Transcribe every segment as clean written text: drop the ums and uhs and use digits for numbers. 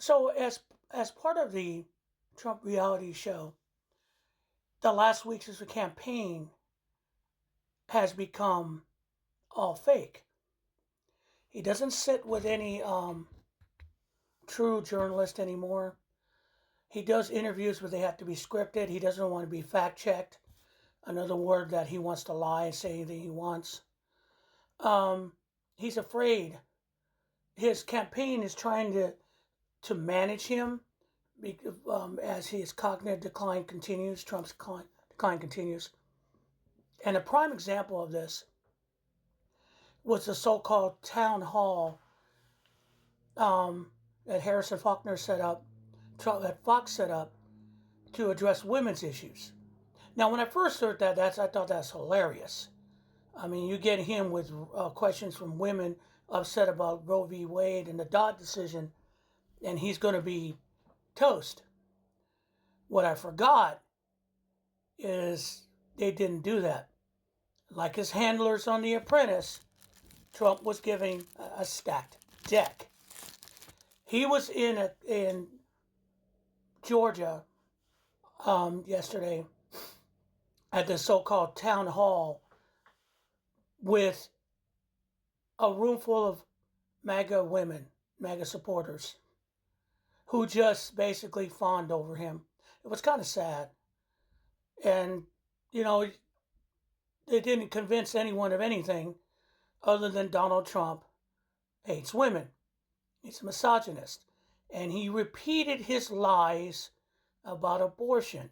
So as part of the Trump reality show, the last weeks of the campaign has become all fake. He doesn't sit with any true journalist anymore. He does interviews, but they have to be scripted. He doesn't want to be fact checked. Another word that he wants to lie and say anything he wants. Um, he's afraid. His campaign is trying to manage him as his cognitive decline continues. Trump's decline continues. And a prime example of this was the so-called town hall that Harrison Faulkner set up, that Fox set up to address women's issues. Now, when I first heard that, I thought that's hilarious. I mean, you get him with questions from women upset about Roe v. Wade and the Dodd decision, and he's going to be toast. What I forgot is they didn't do that. Like his handlers on The Apprentice, Trump was giving a stacked deck. He was in Georgia yesterday at the so-called town hall with a room full of MAGA women, MAGA supporters, who just basically fawned over him. It was kind of sad. And, you know, it didn't convince anyone of anything other than Donald Trump hates women. He's a misogynist. And he repeated his lies about abortion.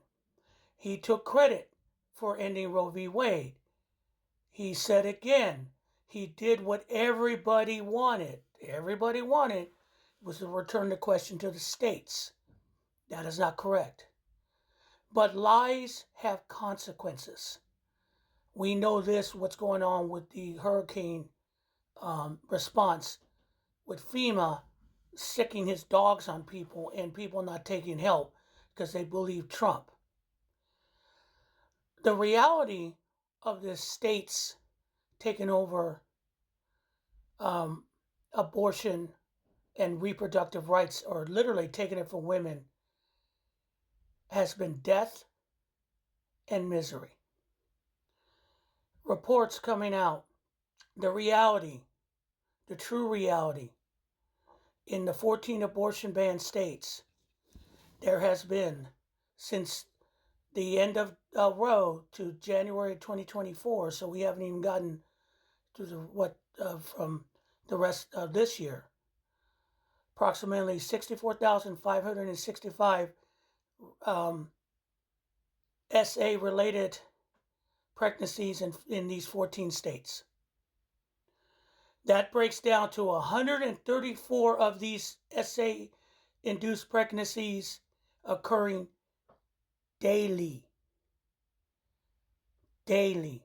He took credit for ending Roe v. Wade. He said again, he did what everybody wanted. Everybody wanted was to return the question to the states. That is not correct. But lies have consequences. We know this, what's going on with the hurricane response, with FEMA sicking his dogs on people and people not taking help because they believe Trump. The reality of the states taking over abortion and reproductive rights, or literally taking it from women, has been death and misery. Reports coming out, the reality, the true reality, in the 14 abortion ban states, there has been, since the end of Roe to January 2024, so we haven't even gotten to from the rest of this year, approximately 64,565 SA-related pregnancies in these 14 states. That breaks down to 134 of these SA-induced pregnancies occurring daily. Daily.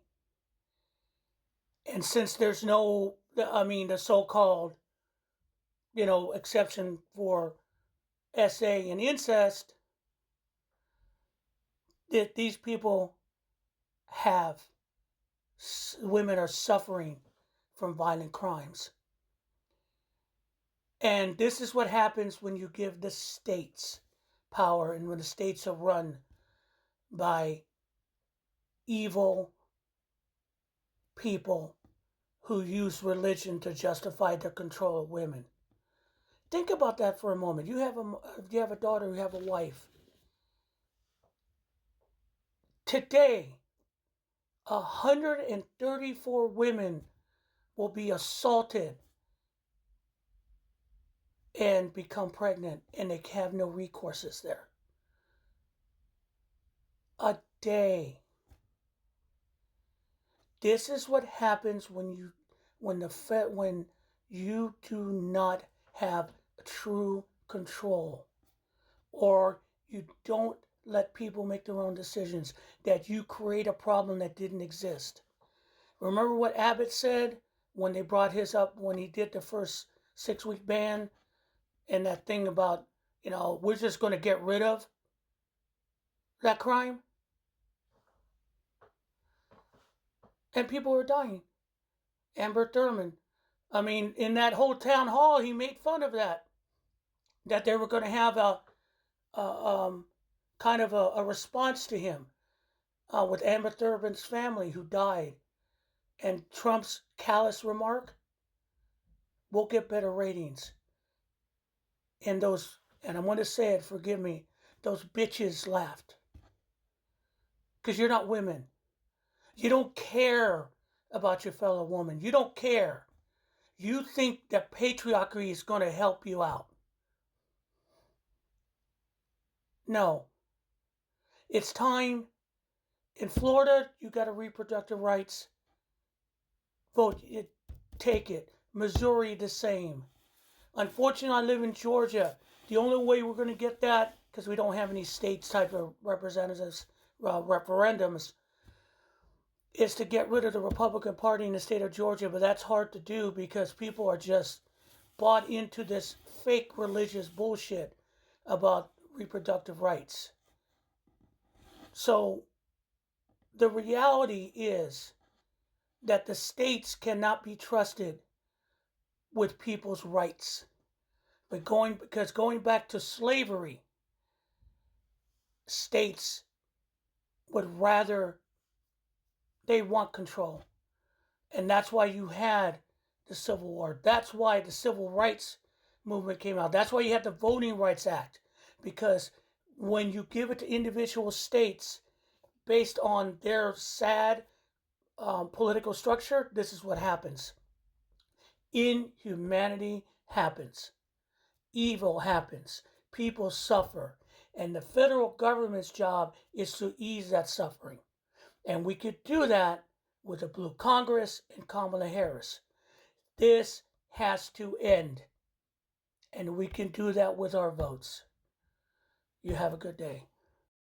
And since there's no, the so-called, exception for SA and incest, that these people women are suffering from violent crimes. And this is what happens when you give the states power and when the states are run by evil people who use religion to justify their control of women. Think about that for a moment. You have a daughter, you have a wife. Today, 134 women will be assaulted and become pregnant, and they have no recourses there. A day. This is what happens when you do not have true control, or you don't let people make their own decisions, that you create a problem that didn't exist. Remember what Abbott said when they brought his up when he did the first 6-week ban, and that thing about, we're just going to get rid of that crime? And people are dying. Amber Thurman. In that whole town hall, he made fun of that. that they were going to have a kind of a response to him with Amber Thurman's family who died, and Trump's callous remark. We'll get better ratings. And those, and I'm going to say it, forgive me, those bitches laughed. Because you're not women. You don't care about your fellow woman. You don't care. You think that patriarchy is going to help you out. No. It's time. In Florida, you got a reproductive rights. Vote it. Take it. Missouri, the same. Unfortunately, I live in Georgia. The only way we're going to get that, because we don't have any states type of representatives, referendums, is to get rid of the Republican Party in the state of Georgia. But that's hard to do because people are just bought into this fake religious bullshit about reproductive rights. So the reality is that the states cannot be trusted with people's rights. But going back to slavery, states would rather, they want control. And that's why you had the Civil War. That's why the Civil Rights Movement came out. That's why you had the Voting Rights Act. Because when you give it to individual states based on their sad political structure, this is what happens. Inhumanity happens. Evil happens. People suffer. And the federal government's job is to ease that suffering. And we could do that with a blue Congress and Kamala Harris. This has to end. And we can do that with our votes. You have a good day.